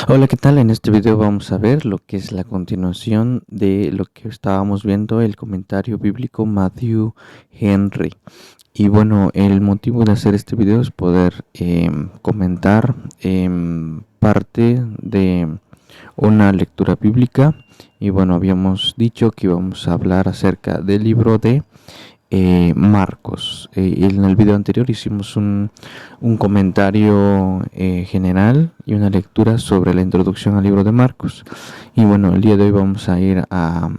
Hola, ¿qué tal? En este video vamos a ver lo que es la continuación de lo que estábamos viendo, el comentario bíblico Matthew Henry. Y bueno, el motivo de hacer este video es poder comentar parte de una lectura bíblica. Y bueno, habíamos dicho que íbamos a hablar acerca del libro de Marcos. En el video anterior hicimos un comentario general y una lectura sobre la introducción al libro de Marcos. Y bueno, el día de hoy vamos a ir a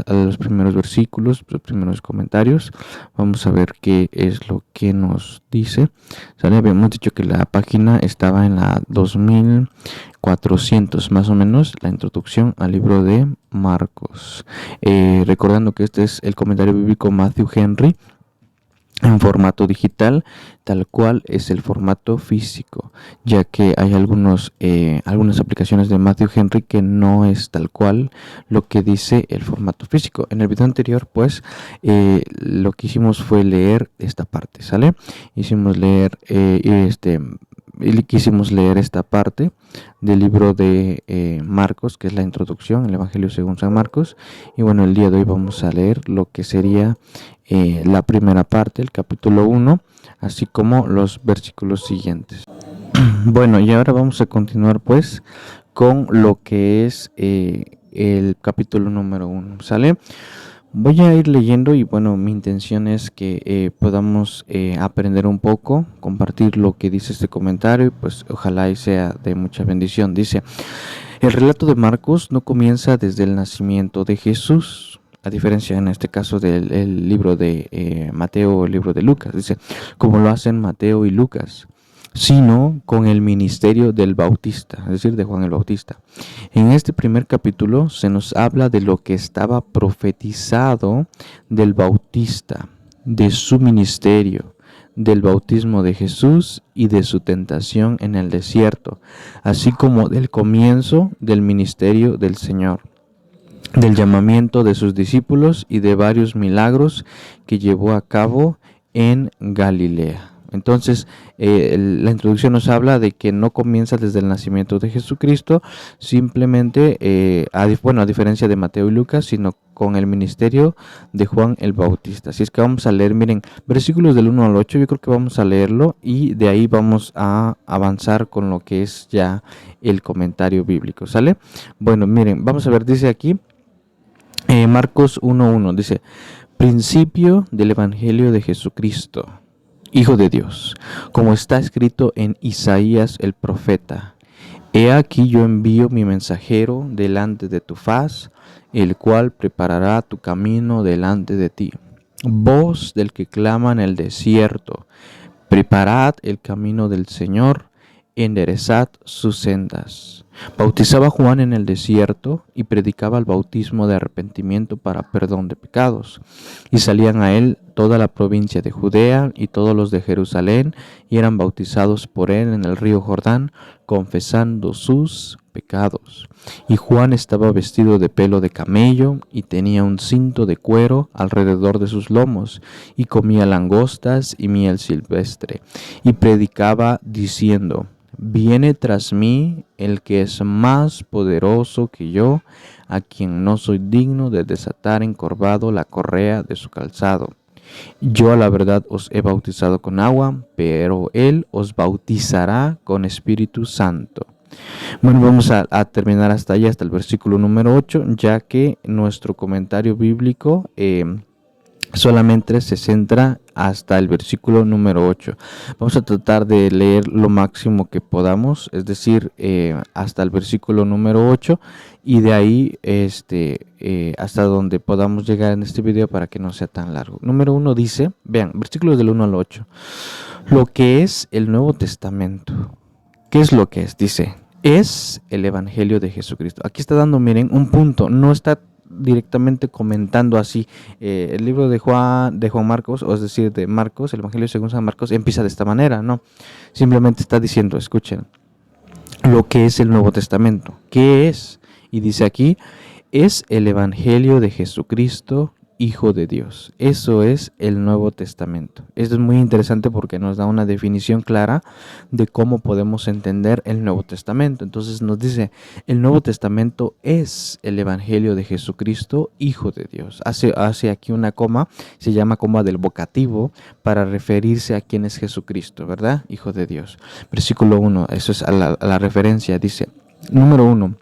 los primeros versículos, los primeros comentarios. Vamos a ver qué es lo que nos dice. ¿Sale? Habíamos dicho que la página estaba en la 2400 más o menos, la introducción al libro de Marcos. Recordando que este es el comentario bíblico Matthew Henry en formato digital, tal cual es el formato físico, ya que hay algunas aplicaciones de Matthew Henry que no es tal cual lo que dice el formato físico. En el video anterior, pues, lo que hicimos fue leer esta parte, ¿sale? Quisimos leer esta parte del libro de Marcos, que es la introducción, el Evangelio según San Marcos. Y bueno, el día de hoy vamos a leer lo que sería la primera parte, el capítulo 1, así como los versículos siguientes. Bueno, y ahora vamos a continuar pues con lo que es el capítulo número 1, ¿sale? Voy a ir leyendo y bueno, mi intención es que podamos aprender un poco, compartir lo que dice este comentario y pues ojalá y sea de mucha bendición. Dice, el relato de Marcos no comienza desde el nacimiento de Jesús, a diferencia en este caso del libro de Mateo o el libro de Lucas, dice, como lo hacen Mateo y Lucas, sino con el ministerio del Bautista, es decir, de Juan el Bautista. En este primer capítulo se nos habla de lo que estaba profetizado del Bautista, de su ministerio, del bautismo de Jesús y de su tentación en el desierto, así como del comienzo del ministerio del Señor, del llamamiento de sus discípulos y de varios milagros que llevó a cabo en Galilea. Entonces, la introducción nos habla de que no comienza desde el nacimiento de Jesucristo, simplemente, a diferencia de Mateo y Lucas, sino con el ministerio de Juan el Bautista. Así es que vamos a leer, miren, versículos del 1 al 8, yo creo que vamos a leerlo y de ahí vamos a avanzar con lo que es ya el comentario bíblico, ¿sale? Bueno, miren, vamos a ver, dice aquí, Marcos 1:1, dice, principio del Evangelio de Jesucristo, Hijo de Dios, como está escrito en Isaías el profeta. He aquí yo envío mi mensajero delante de tu faz, el cual preparará tu camino delante de ti. Voz del que clama en el desierto, preparad el camino del Señor, enderezad sus sendas. Bautizaba Juan en el desierto y predicaba el bautismo de arrepentimiento para perdón de pecados. Y salían a él toda la provincia de Judea y todos los de Jerusalén, y eran bautizados por él en el río Jordán, confesando sus pecados. Y Juan estaba vestido de pelo de camello y tenía un cinto de cuero alrededor de sus lomos, y comía langostas y miel silvestre, y predicaba diciendo, viene tras mí el que es más poderoso que yo, a quien no soy digno de desatar encorvado la correa de su calzado. Yo a la verdad os he bautizado con agua, pero él os bautizará con Espíritu Santo. Bueno, vamos a terminar hasta allá, hasta el versículo número 8, ya que nuestro comentario bíblico solamente se centra hasta el versículo número 8. Vamos a tratar de leer lo máximo que podamos, es decir, hasta el versículo número 8 y de ahí hasta donde podamos llegar en este video para que no sea tan largo. Número 1 dice, vean, versículos del 1 al 8, lo que es el Nuevo Testamento. ¿Qué es lo que es? Dice, es el Evangelio de Jesucristo. Aquí está dando, miren, un punto, no está directamente comentando así. El libro de Juan Marcos, o es decir, de Marcos, el Evangelio según San Marcos, empieza de esta manera, no. Simplemente está diciendo, escuchen, lo que es el Nuevo Testamento. ¿Qué es? Y dice aquí, es el Evangelio de Jesucristo, Hijo de Dios. Eso es el Nuevo Testamento. Esto es muy interesante porque nos da una definición clara de cómo podemos entender el Nuevo Testamento. Entonces nos dice, el Nuevo Testamento es el Evangelio de Jesucristo, Hijo de Dios. Hace aquí una coma, se llama coma del vocativo para referirse a quién es Jesucristo, ¿verdad? Hijo de Dios. Versículo 1, eso es a la referencia, dice, número 1,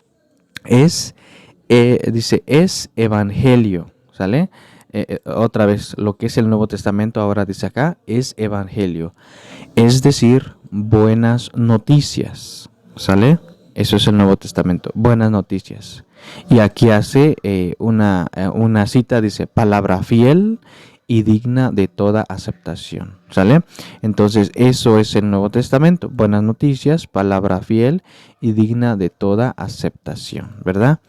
dice, es Evangelio. ¿Sale? Otra vez, lo que es el Nuevo Testamento ahora dice acá, es Evangelio. Es decir, buenas noticias. ¿Sale? Eso es el Nuevo Testamento, buenas noticias. Y aquí hace una cita, dice, palabra fiel y digna de toda aceptación. ¿Sale? Entonces, eso es el Nuevo Testamento, buenas noticias, palabra fiel y digna de toda aceptación, ¿verdad?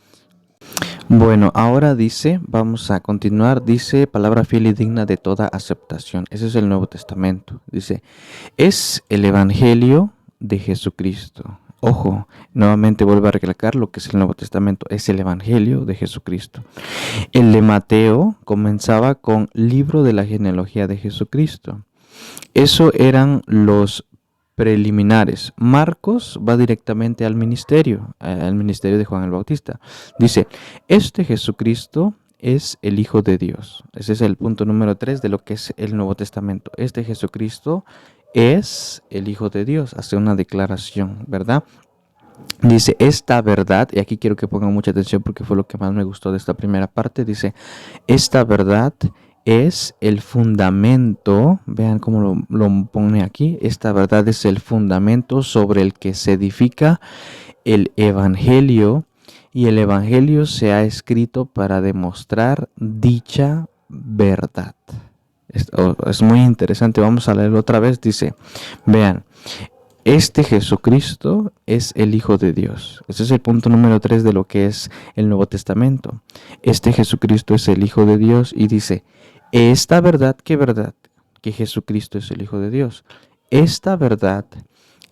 Bueno, ahora dice, vamos a continuar, dice, palabra fiel y digna de toda aceptación. Ese es el Nuevo Testamento. Dice, es el Evangelio de Jesucristo. Ojo, nuevamente vuelvo a recalcar lo que es el Nuevo Testamento. Es el Evangelio de Jesucristo. El de Mateo comenzaba con libro de la genealogía de Jesucristo. Eso eran los preliminares. Marcos va directamente al ministerio de Juan el Bautista. Dice, este Jesucristo es el Hijo de Dios. Ese es el punto número 3 de lo que es el Nuevo Testamento. Este Jesucristo es el Hijo de Dios. Hace una declaración, ¿verdad? Dice, esta verdad, y aquí quiero que pongan mucha atención porque fue lo que más me gustó de esta primera parte, dice, esta verdad es el fundamento, vean cómo lo pone aquí, esta verdad es el fundamento sobre el que se edifica el Evangelio, y el Evangelio se ha escrito para demostrar dicha verdad. Esto es muy interesante, vamos a leerlo otra vez, dice, vean, este Jesucristo es el Hijo de Dios. Ese es el punto número 3 de lo que es el Nuevo Testamento. Este Jesucristo es el Hijo de Dios y dice, esta verdad, ¿qué verdad? Que Jesucristo es el Hijo de Dios. Esta verdad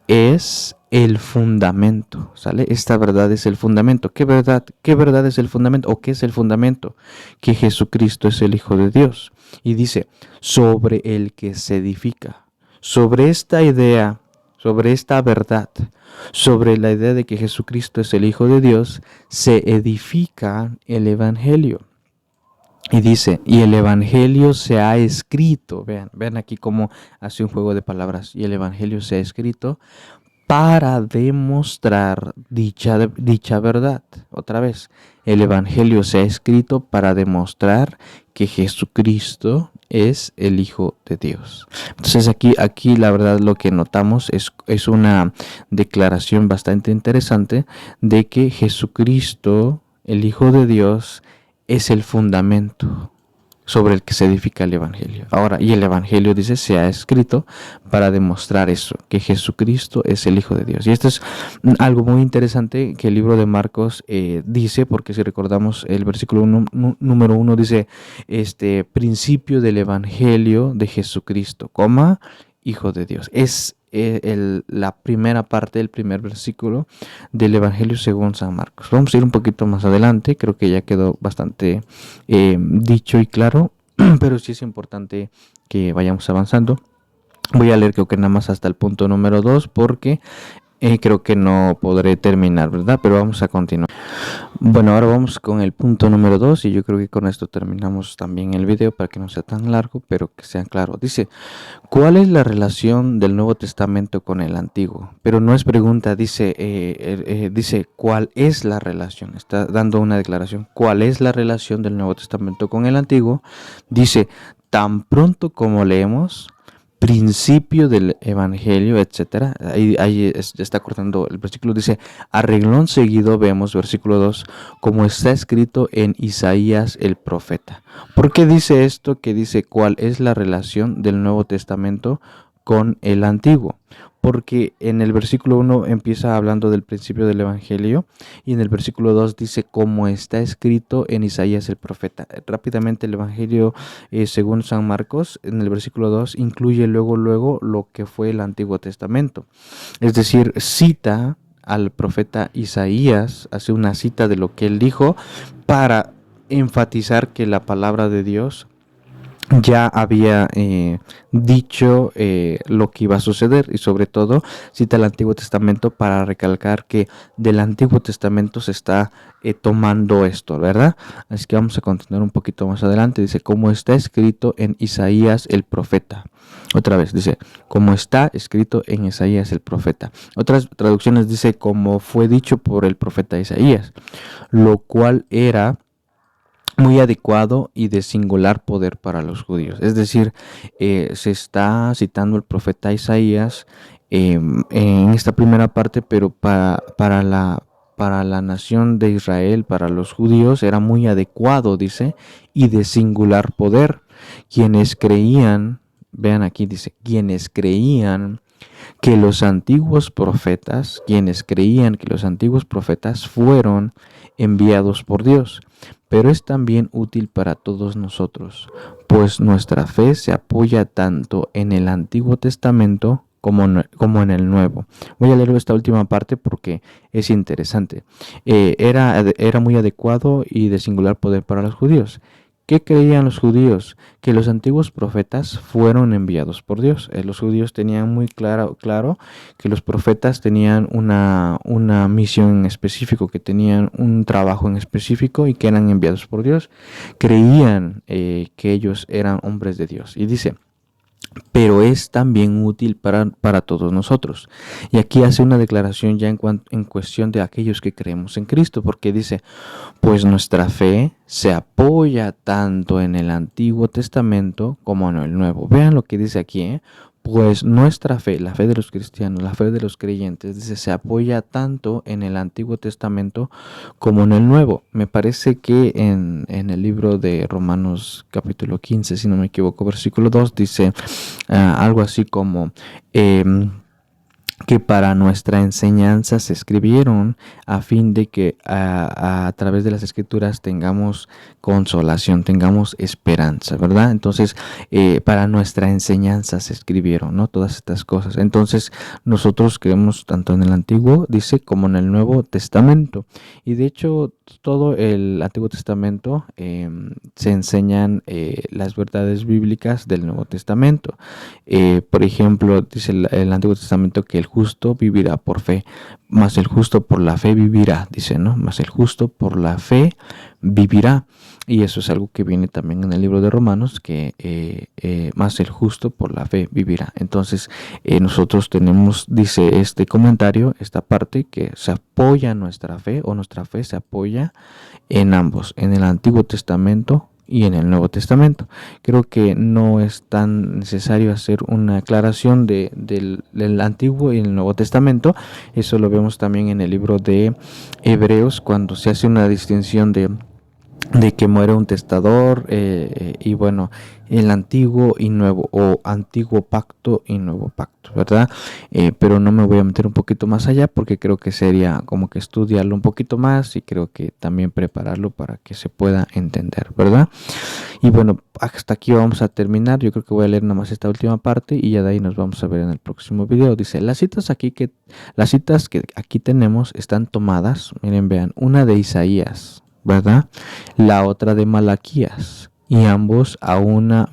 es el fundamento, ¿sale? Esta verdad es el fundamento. ¿Qué verdad? ¿Qué verdad es el fundamento? ¿O qué es el fundamento? Que Jesucristo es el Hijo de Dios. Y dice, sobre el que se edifica. Sobre esta idea, sobre esta verdad, sobre la idea de que Jesucristo es el Hijo de Dios, se edifica el Evangelio. Y dice, y el Evangelio se ha escrito, vean aquí cómo hace un juego de palabras, y el Evangelio se ha escrito para demostrar dicha verdad. Otra vez, el Evangelio se ha escrito para demostrar que Jesucristo es el Hijo de Dios. Entonces aquí la verdad lo que notamos es una declaración bastante interesante de que Jesucristo, el Hijo de Dios, es el fundamento sobre el que se edifica el Evangelio. Ahora, y el Evangelio dice, se ha escrito para demostrar eso, que Jesucristo es el Hijo de Dios. Y esto es algo muy interesante que el libro de Marcos dice, porque si recordamos el versículo número 1 dice, principio del Evangelio de Jesucristo, coma, Hijo de Dios. Es la primera parte del primer versículo del Evangelio según San Marcos. Vamos a ir un poquito más adelante, creo que ya quedó bastante dicho y claro, pero sí es importante que vayamos avanzando. Voy a leer creo que nada más hasta el punto número 2 porque creo que no podré terminar, ¿verdad? Pero vamos a continuar. Bueno, ahora vamos con el punto número 2 y yo creo que con esto terminamos también el video para que no sea tan largo, pero que sea claro. Dice, ¿cuál es la relación del Nuevo Testamento con el Antiguo? Pero no es pregunta, dice, ¿cuál es la relación? Está dando una declaración. ¿Cuál es la relación del Nuevo Testamento con el Antiguo? Dice, tan pronto como leemos principio del Evangelio, etcétera. Ahí está cortando el versículo, dice, a renglón seguido vemos, versículo 2, como está escrito en Isaías el profeta. ¿Por qué dice esto? Que dice cuál es la relación del Nuevo Testamento con el Antiguo. Porque en el versículo 1 empieza hablando del principio del Evangelio y en el versículo 2 dice como está escrito en Isaías el profeta. Rápidamente el Evangelio según San Marcos en el versículo 2 incluye luego lo que fue el Antiguo Testamento. Es decir, cita al profeta Isaías, hace una cita de lo que él dijo para enfatizar que la palabra de Dios ya había dicho lo que iba a suceder, y sobre todo cita el Antiguo Testamento para recalcar que del Antiguo Testamento se está tomando esto, ¿verdad? Así que vamos a continuar un poquito más adelante. Dice, como está escrito en Isaías el profeta. Otra vez dice, como está escrito en Isaías el profeta. Otras traducciones dice, como fue dicho por el profeta Isaías, lo cual era muy adecuado y de singular poder para los judíos. Es decir, se está citando el profeta Isaías en esta primera parte, pero para la nación de Israel, para los judíos, era muy adecuado, dice, y de singular poder. Quienes creían, vean aquí, dice, quienes creían que los antiguos profetas, fueron enviados por Dios. Pero es también útil para todos nosotros, pues nuestra fe se apoya tanto en el Antiguo Testamento como en el Nuevo. Voy a leer esta última parte porque es interesante. Era muy adecuado y de singular poder para los judíos. ¿Qué creían los judíos? Que los antiguos profetas fueron enviados por Dios. Los judíos tenían muy claro que los profetas tenían una misión en específico, que tenían un trabajo en específico y que eran enviados por Dios. Creían que ellos eran hombres de Dios. Y dice, pero es también útil para todos nosotros. Y aquí hace una declaración ya en cuestión de aquellos que creemos en Cristo, porque dice, pues nuestra fe se apoya tanto en el Antiguo Testamento como en el Nuevo. Vean lo que dice aquí, Pues nuestra fe, la fe de los cristianos, la fe de los creyentes, dice, se apoya tanto en el Antiguo Testamento como en el Nuevo. Me parece que en el libro de Romanos capítulo 15, si no me equivoco, versículo 2, dice algo así como que para nuestra enseñanza se escribieron a fin de que a través de las escrituras tengamos consolación, tengamos esperanza, ¿verdad? Entonces, para nuestra enseñanza se escribieron, ¿no? Todas estas cosas. Entonces, nosotros creemos tanto en el Antiguo, dice, como en el Nuevo Testamento. Y de hecho, todo el Antiguo Testamento se enseñan las verdades bíblicas del Nuevo Testamento. Por ejemplo, dice el Antiguo Testamento que el justo vivirá por fe, mas el justo por la fe vivirá, dice, ¿no? Mas el justo por la fe vivirá. Y eso es algo que viene también en el libro de Romanos, que más el justo por la fe vivirá. Entonces, nosotros tenemos, dice este comentario, esta parte, que se apoya nuestra fe, o nuestra fe se apoya en ambos, en el Antiguo Testamento y en el Nuevo Testamento. Creo que no es tan necesario hacer una aclaración del Antiguo y el Nuevo Testamento. Eso lo vemos también en el libro de Hebreos, cuando se hace una distinción de que muere un testador, y bueno, el antiguo y nuevo, o antiguo pacto y nuevo pacto, ¿verdad? Pero no me voy a meter un poquito más allá, porque creo que sería como que estudiarlo un poquito más, y creo que también prepararlo para que se pueda entender, ¿verdad? Y bueno, hasta aquí vamos a terminar. Yo creo que voy a leer nada más esta última parte y ya de ahí nos vamos a ver en el próximo video. Dice, las citas que aquí tenemos están tomadas, miren, vean, una de Isaías, ¿verdad? La otra de Malaquías, y ambos a una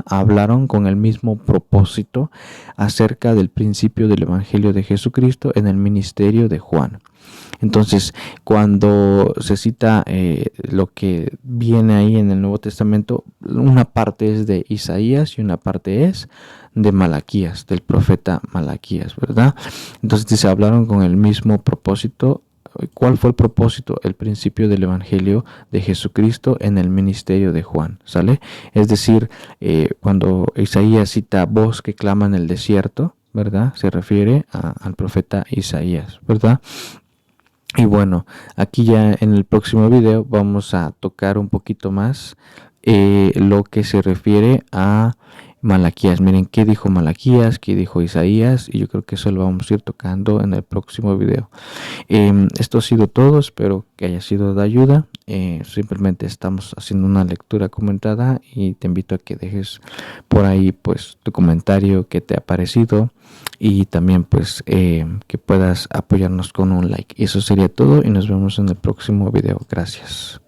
hablaron con el mismo propósito acerca del principio del Evangelio de Jesucristo en el ministerio de Juan. Entonces, cuando se cita lo que viene ahí en el Nuevo Testamento, una parte es de Isaías y una parte es de Malaquías, del profeta Malaquías, ¿verdad? Entonces dice, hablaron con el mismo propósito. ¿Cuál fue el propósito? El principio del Evangelio de Jesucristo en el ministerio de Juan, ¿sale? Es decir, cuando Isaías cita voz que clama en el desierto, ¿verdad? Se refiere al profeta Isaías, ¿verdad? Y bueno, aquí ya en el próximo video vamos a tocar un poquito más lo que se refiere a Malaquías. Miren qué dijo Malaquías, qué dijo Isaías, y yo creo que eso lo vamos a ir tocando en el próximo video. Esto ha sido todo, espero que haya sido de ayuda. Simplemente estamos haciendo una lectura comentada y te invito a que dejes por ahí pues tu comentario, qué te ha parecido, y también pues que puedas apoyarnos con un like. Y eso sería todo y nos vemos en el próximo video. Gracias.